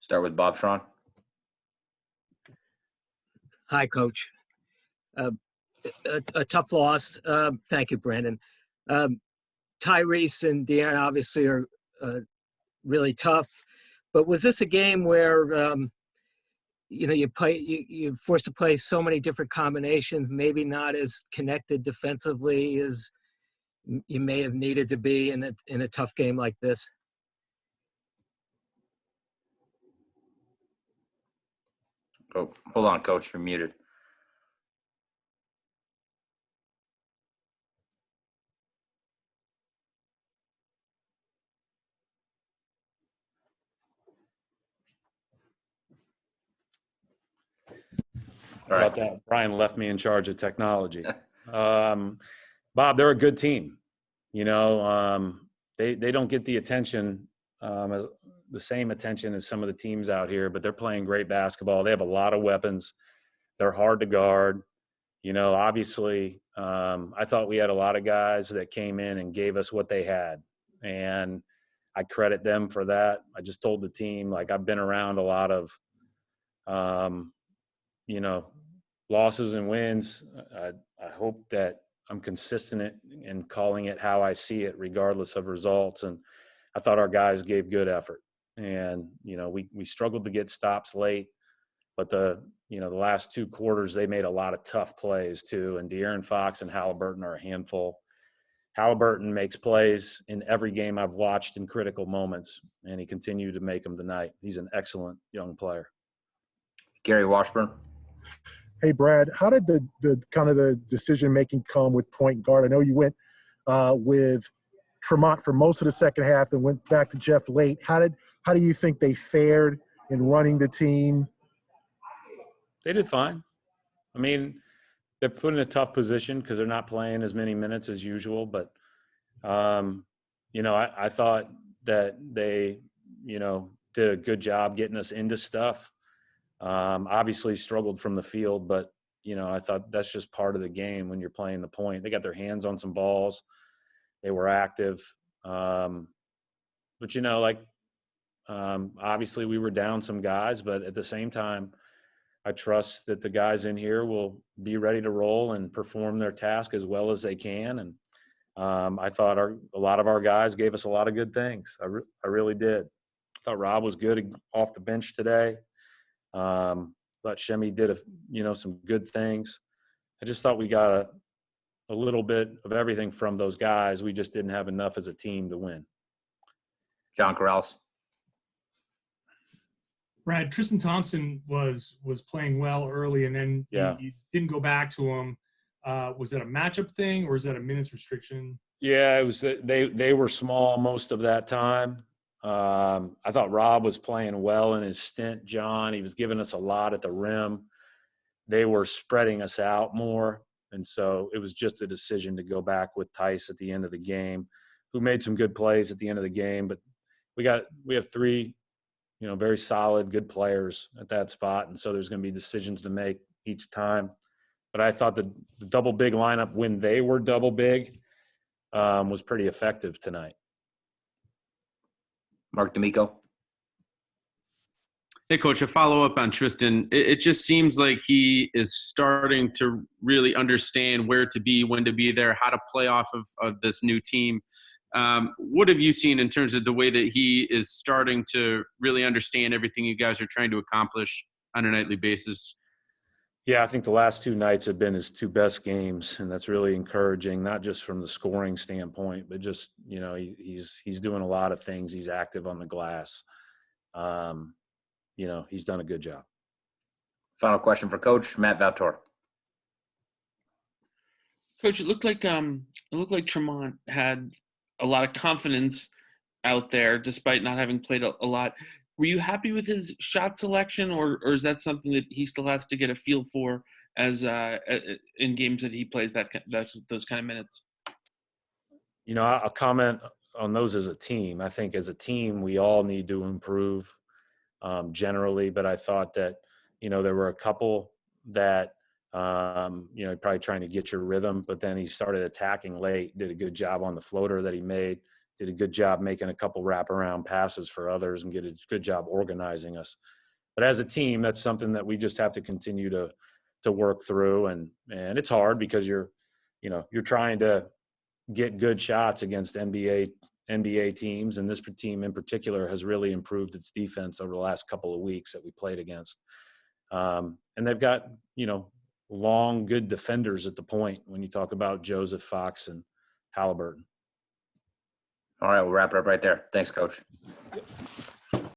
Start with Bob Schron. Hi, Coach. A tough loss. Thank you, Brandon. Tyrese and De'Aaron obviously are really tough, but was this a game where you're forced to play so many different combinations, maybe not as connected defensively as you may have needed to be in a tough game like this? Oh, hold on, Coach. You're muted. All right. About that, Brian left me in charge of technology. Bob, they're a good team. You know, they don't get the attention, the same attention as some of the teams out here, but they're playing great basketball. They have a lot of weapons. They're hard to guard. You know, obviously, I thought we had a lot of guys that came in and gave us what they had, and I credit them for that. I just told the team, like, I've been around a lot of, losses and wins. I hope that I'm consistent in calling it how I see it, regardless of results. And I thought our guys gave good effort. And, you know, we struggled to get stops late, but the last two quarters, they made a lot of tough plays too. And De'Aaron Fox and Haliburton are a handful. Haliburton makes plays in every game I've watched in critical moments, and he continued to make them tonight. He's an excellent young player. Gary Washburn. Hey, Brad, how did the kind of the decision-making come with point guard? I know you went with Tremont for most of the second half, then went back to Jeff late. How do you think they fared in running the team? They did fine. I mean, they're put in a tough position because they're not playing as many minutes as usual. But, I thought that they, did a good job getting us into stuff. Obviously struggled from the field, but, I thought that's just part of the game when you're playing the point. They got their hands on some balls. They were active. But, obviously we were down some guys, but at the same time, I trust that the guys in here will be ready to roll and perform their task as well as they can. And I thought a lot of our guys gave us a lot of good things. I really did. I thought Rob was good off the bench today. Thought Shemi did some good things. I just thought we got a little bit of everything from those guys. We just didn't have enough as a team to win. John Corrales. Brad, Tristan Thompson was playing well early, and then you didn't go back to him. Was that a matchup thing, or is that a minutes restriction? Yeah, it was. They were small most of that time. I thought Rob was playing well in his stint, John. He was giving us a lot at the rim. They were spreading us out more, and so it was just a decision to go back with Theis at the end of the game, who made some good plays at the end of the game. But we have three very solid, good players at that spot. And so there's going to be decisions to make each time. But I thought the double big lineup when they were double big was pretty effective tonight. Mark D'Amico. Hey, Coach, a follow-up on Tristan. It just seems like he is starting to really understand where to be, when to be there, how to play off of this new team. What have you seen in terms of the way that he is starting to really understand everything you guys are trying to accomplish on a nightly basis? Yeah, I think the last two nights have been his two best games, and that's really encouraging, not just from the scoring standpoint, but just, he's doing a lot of things. He's active on the glass. He's done a good job. Final question for Coach Matt Valtor. Coach, it looked like Tremont had a lot of confidence out there despite not having played a lot. Were you happy with his shot selection, or is that something that he still has to get a feel for as in games that he plays those kind of minutes? I'll comment on those as a team. I think as a team, we all need to improve generally, but I thought that, there were a couple that, probably trying to get your rhythm, but then he started attacking late, did a good job on the floater that he made. did a good job making a couple wraparound passes for others and did a good job organizing us. But as a team, that's something that we just have to continue to work through. And it's hard because you're trying to get good shots against NBA teams. And this team in particular has really improved its defense over the last couple of weeks that we played against. And they've got, long, good defenders at the point when you talk about Joseph, Fox, and Haliburton. All right, we'll wrap it up right there. Thanks, Coach.